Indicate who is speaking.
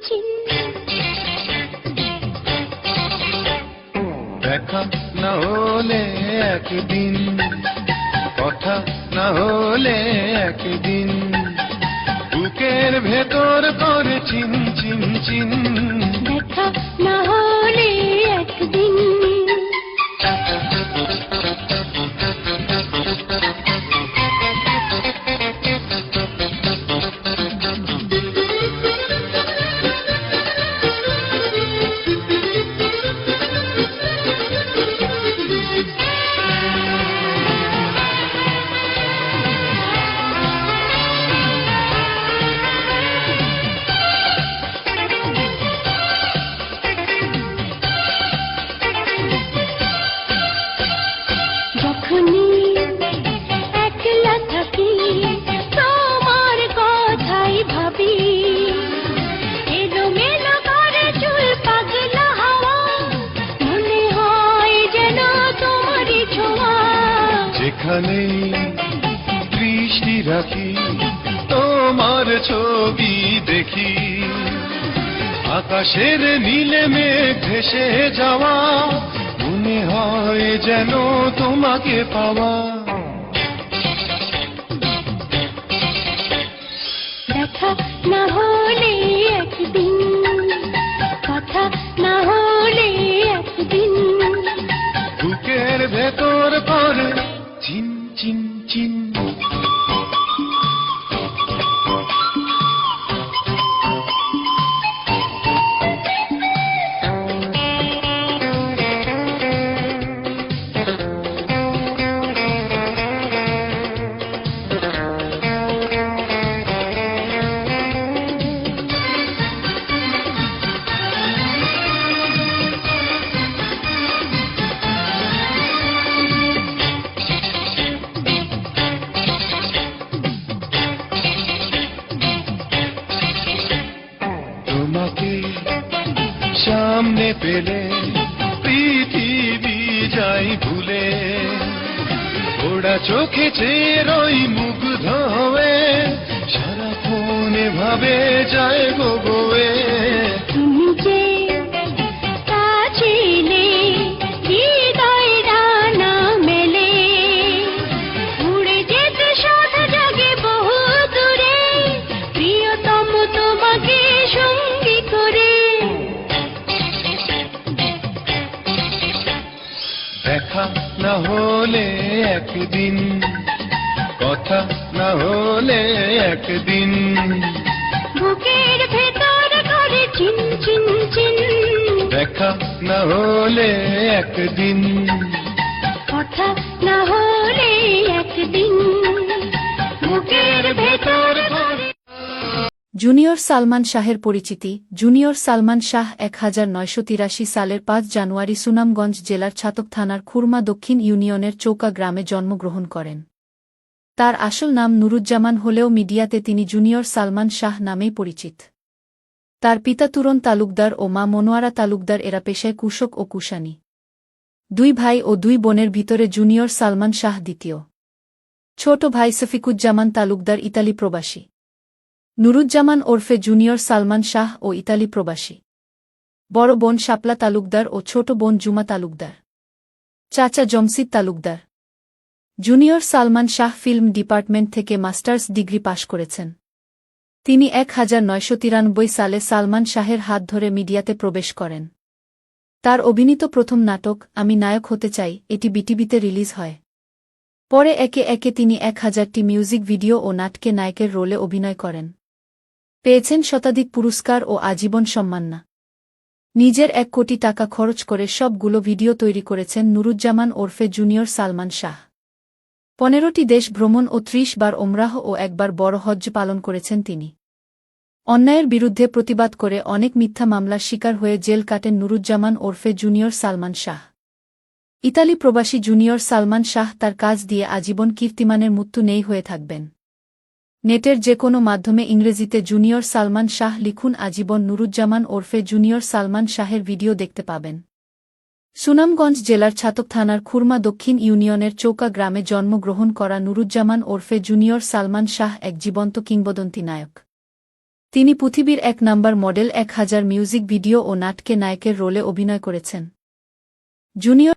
Speaker 1: চিন।
Speaker 2: দেখা না হলে একদিন, কথা না হলে একদিন, বুকের ভেতর করে চিন চিন চিন।
Speaker 1: দেখা না হলে একদিন। যখনই একলা থাকি তোমার কথাই ভাবি, এলোমেলো করে চুল পাগলা হাওয়া, মনে হয় যেন তোমারই ছোঁয়া।
Speaker 2: যেখানেই দৃষ্টি রাখি তোমার ছবি দেখি, আকাশের নীলে মেঘ ভেসে যাওয়া, মনে হয় যেন তোমাকে পাওয়া।
Speaker 1: দেখা না হলে একদিন, কথা না হলে একদিন,
Speaker 2: বুকের ভেতর করে চিন চিন চিন। তোমাকে সামনে পেলে পৃথিবী যাই ভুলে, ওরা চোখে চেয়ে রই মুগ্ধ হয়ে, সারাক্ষণ ভাবে যায় গো গোয়ে।
Speaker 1: তুমি যে কাছিলে হৃদয় ডানা মেলে, উড়ে যেতে সাথে জাগে বহু দূরে, প্রিয়তম তোমাকে সঙ্গী করে।
Speaker 2: দেখা না হলে একদিন, কথা না হলে একদিন,
Speaker 1: বুকের ভেতর করে চিন চিন চিন।
Speaker 2: দেখা না হলে একদিন,
Speaker 1: কথা না হলে একদিন, বুকের ভেতর করে।
Speaker 3: জুনিয়র সালমান শাহের পরিচিতি। জুনিয়র সালমান শাহ 1983 সালের 5 জানুয়ারি সুনামগঞ্জ জেলার ছাতক থানার খুরমা দক্ষিণ ইউনিয়নের চৌকা গ্রামে জন্মগ্রহণ করেন। তার আসল নাম নুরুজ্জামান হলেও মিডিয়াতে তিনি জুনিয়র সালমান শাহ নামেই পরিচিত। তার পিতা তুরন তালুকদার ও মা মনোয়ারা তালুকদার, এরা পেশায় কৃষক ও কুশানী। 2 ভাই ও 2 বোনের ভিতরে জুনিয়র সালমান শাহ দ্বিতীয়। ছোট ভাই সফিকুজ্জামান তালুকদার ইতালি প্রবাসী। নুরুজ্জামান ওরফে জুনিয়র সালমান শাহ ও ইতালি প্রবাসী। বড় বোন শাপলা তালুকদার ও ছোট বোন জুমা তালুকদার। চাচা Jamshid Talukdar. Junior Salman Shah film department থেকে মাস্টার্স ডিগ্রি পাশ করেছেন। তিনি 1993 সালে সালমান শাহের হাত ধরে মিডিয়াতে প্রবেশ করেন। তার অভিনীত প্রথম নাটক আমি নায়ক হতে চাই এটি বিটিভিতে রিলিজ হয়। পরে একে একে তিনি 1000টি মিউজিক ভিডিও ও নাটকে নায়কের রোলে অভিনয় করেন। পেয়েছেন শতাধিক পুরস্কার ও আজীবন সম্মাননা। নিজের 1 কোটি টাকা খরচ করে সবগুলো ভিডিও তৈরি করেছেন নুরুজ্জামান ওরফে জুনিয়র সালমান শাহ। 15টি দেশ ভ্রমণ ও 30 বার ওমরাহ ও 1 বার বড় হজ্জ পালন করেছেন তিনি। অন্যায়ের বিরুদ্ধে প্রতিবাদ করে অনেক মিথ্যা মামলার শিকার হয়ে জেল কাটেন নুরুজ্জামান ওরফে জুনিয়র সালমান শাহ। ইতালি প্রবাসী জুনিয়র সালমান শাহ তার কাজ দিয়ে আজীবন কীর্তিমানের মৃত্যু নেই হয়ে থাকবেন। নেটের যে কোনো মাধ্যমে ইংরেজিতে জুনিয়র সালমান শাহ লিখুন, আজীবন নুরুজ্জামান ওরফে জুনিয়র সালমান শাহের ভিডিও দেখতে পাবেন। সুনামগঞ্জ জেলার ছাতক থানার খুরমা দক্ষিণ ইউনিয়নের চৌকা গ্রামে জন্মগ্রহণ করা নুরুজ্জামান ওরফে জুনিয়র সালমান শাহ এক জীবন্ত কিংবদন্তি নায়ক। তিনি পৃথিবীর ১ নাম্বার মডেল ১,০০০ মিউজিক ভিডিও ও নাটকে নায়কের রোলে অভিনয় করেছেন। জুনিয়র